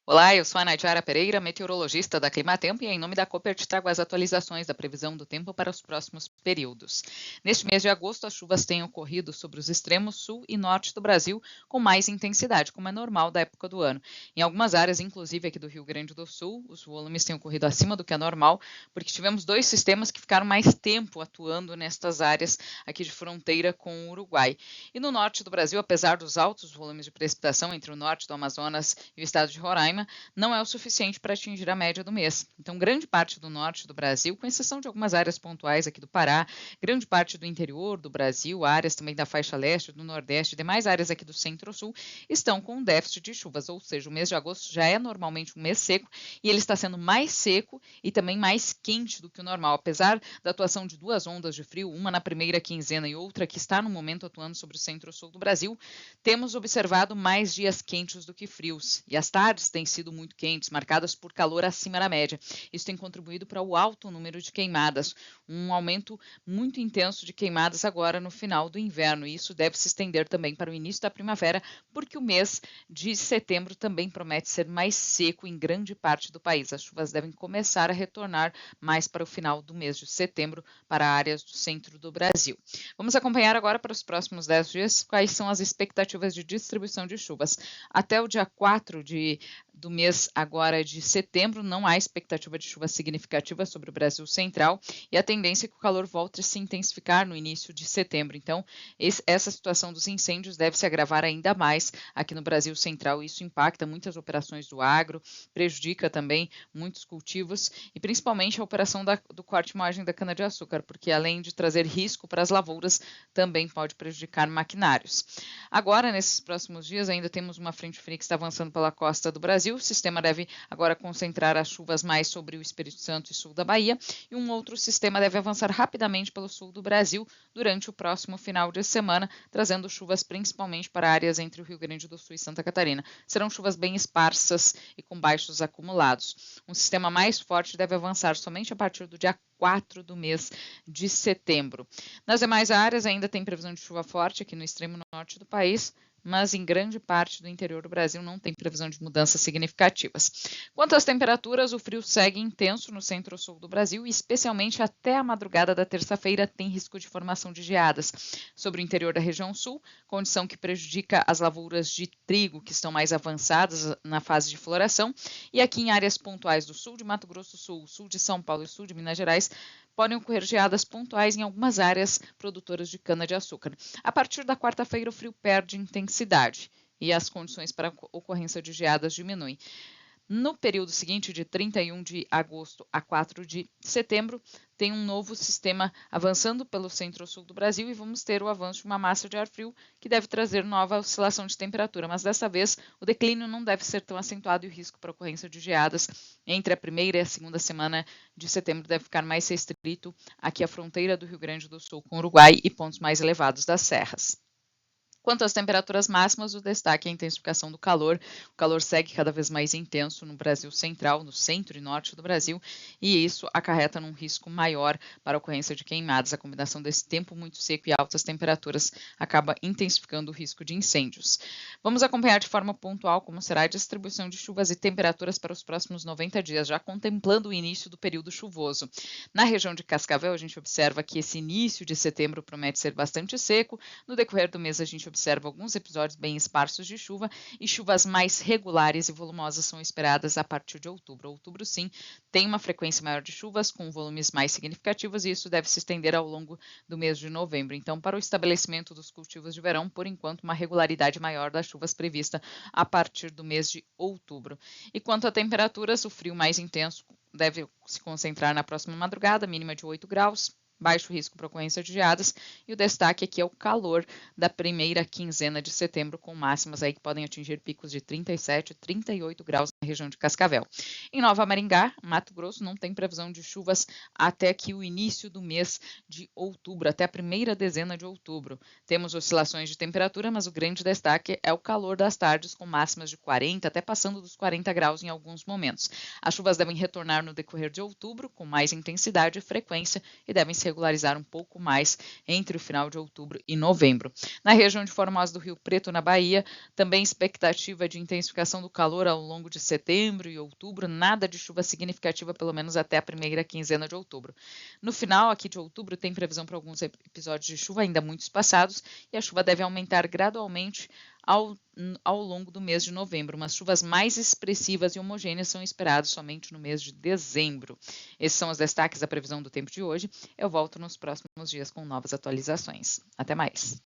Olá, eu sou a Nayara Pereira, meteorologista da Climatempo, e em nome da Cooper te trago as atualizações da previsão do tempo para os próximos períodos. Neste mês de agosto, as chuvas têm ocorrido sobre os extremos sul e norte do Brasil com mais intensidade, como é normal da época do ano. Em algumas áreas, inclusive aqui do Rio Grande do Sul, os volumes têm ocorrido acima do que é normal, porque tivemos dois sistemas que ficaram mais tempo atuando nestas áreas aqui de fronteira com o Uruguai. E no norte do Brasil, apesar dos altos volumes de precipitação entre o norte do Amazonas e o estado de Roraima, não é o suficiente para atingir a média do mês. Então, grande parte do norte do Brasil, com exceção de algumas áreas pontuais aqui do Pará, grande parte do interior do Brasil, áreas também da faixa leste, do nordeste e demais áreas aqui do centro-sul, estão com um déficit de chuvas, ou seja, o mês de agosto já é normalmente um mês seco e ele está sendo mais seco e também mais quente do que o normal, apesar da atuação de duas ondas de frio, uma na primeira quinzena e outra que está no momento atuando sobre o centro-sul do Brasil, temos observado mais dias quentes do que frios e as tardes têm sido muito quentes, marcadas por calor acima da média. Isso tem contribuído para o alto número de queimadas, um aumento muito intenso de queimadas agora no final do inverno, e isso deve se estender também para o início da primavera, porque o mês de setembro também promete ser mais seco em grande parte do país. As chuvas devem começar a retornar mais para o final do mês de setembro para áreas do centro do Brasil. Vamos acompanhar agora para os próximos 10 dias quais são as expectativas de distribuição de chuvas. Até o dia 4 do mês agora de setembro, não há expectativa de chuva significativa sobre o Brasil Central e a tendência é que o calor volte a se intensificar no início de setembro. Então, essa situação dos incêndios deve se agravar ainda mais aqui no Brasil Central. Isso impacta muitas operações do agro, prejudica também muitos cultivos e principalmente a operação do corte e moagem da cana-de-açúcar, porque além de trazer risco para as lavouras, também pode prejudicar maquinários. Agora, nesses próximos dias, ainda temos uma frente fria que está avançando pela costa do Brasil. O sistema deve agora concentrar as chuvas mais sobre o Espírito Santo e sul da Bahia, e um outro sistema deve avançar rapidamente pelo sul do Brasil durante o próximo final de semana, trazendo chuvas principalmente para áreas entre o Rio Grande do Sul e Santa Catarina. Serão chuvas bem esparsas e com baixos acumulados. Um sistema mais forte deve avançar somente a partir do dia 4 do mês de setembro. Nas demais áreas ainda tem previsão de chuva forte aqui no extremo norte do país, mas em grande parte do interior do Brasil não tem previsão de mudanças significativas. Quanto às temperaturas, o frio segue intenso no centro-sul do Brasil e especialmente até a madrugada da terça-feira tem risco de formação de geadas sobre o interior da região sul, condição que prejudica as lavouras de trigo que estão mais avançadas na fase de floração, e aqui em áreas pontuais do sul de Mato Grosso do Sul, sul de São Paulo e sul de Minas Gerais, podem ocorrer geadas pontuais em algumas áreas produtoras de cana-de-açúcar. A partir da quarta-feira, o frio perde intensidade e as condições para a ocorrência de geadas diminuem. No período seguinte, de 31 de agosto a 4 de setembro, tem um novo sistema avançando pelo centro-sul do Brasil e vamos ter o avanço de uma massa de ar frio que deve trazer nova oscilação de temperatura, mas dessa vez o declínio não deve ser tão acentuado e o risco para ocorrência de geadas entre a primeira e a segunda semana de setembro deve ficar mais restrito aqui à fronteira do Rio Grande do Sul com o Uruguai e pontos mais elevados das serras. Quanto às temperaturas máximas, o destaque é a intensificação do calor. O calor segue cada vez mais intenso no Brasil Central, no centro e norte do Brasil, e isso acarreta num risco maior para a ocorrência de queimadas. A combinação desse tempo muito seco e altas temperaturas acaba intensificando o risco de incêndios. Vamos acompanhar de forma pontual como será a distribuição de chuvas e temperaturas para os próximos 90 dias, já contemplando o início do período chuvoso. Na região de Cascavel, a gente observa que esse início de setembro promete ser bastante seco. No decorrer do mês, a gente observa alguns episódios bem esparsos de chuva e chuvas mais regulares e volumosas são esperadas a partir de outubro. Outubro, sim, tem uma frequência maior de chuvas com volumes mais significativos e isso deve se estender ao longo do mês de novembro. Então, para o estabelecimento dos cultivos de verão, por enquanto, uma regularidade maior das chuvas prevista a partir do mês de outubro. E quanto a temperaturas, o frio mais intenso deve se concentrar na próxima madrugada, mínima de 8 graus, baixo risco para ocorrência de geadas, e o destaque aqui é o calor da primeira quinzena de setembro, com máximas aí que podem atingir picos de 37 e 38 graus na região de Cascavel. Em Nova Maringá, Mato Grosso, não tem previsão de chuvas até aqui o início do mês de outubro, até a primeira dezena de outubro. Temos oscilações de temperatura, mas o grande destaque é o calor das tardes, com máximas de 40, até passando dos 40 graus em alguns momentos. As chuvas devem retornar no decorrer de outubro, com mais intensidade e frequência, e devem se regularizar um pouco mais entre o final de outubro e novembro. Na região de Formosa do Rio Preto, na Bahia, também expectativa de intensificação do calor ao longo de setembro e outubro, nada de chuva significativa, pelo menos até a primeira quinzena de outubro. No final aqui de outubro, tem previsão para alguns episódios de chuva, ainda muito espaçados, e a chuva deve aumentar gradualmente ao longo do mês de novembro. Umas chuvas mais expressivas e homogêneas são esperadas somente no mês de dezembro. Esses são os destaques da previsão do tempo de hoje. Eu volto nos próximos dias com novas atualizações. Até mais!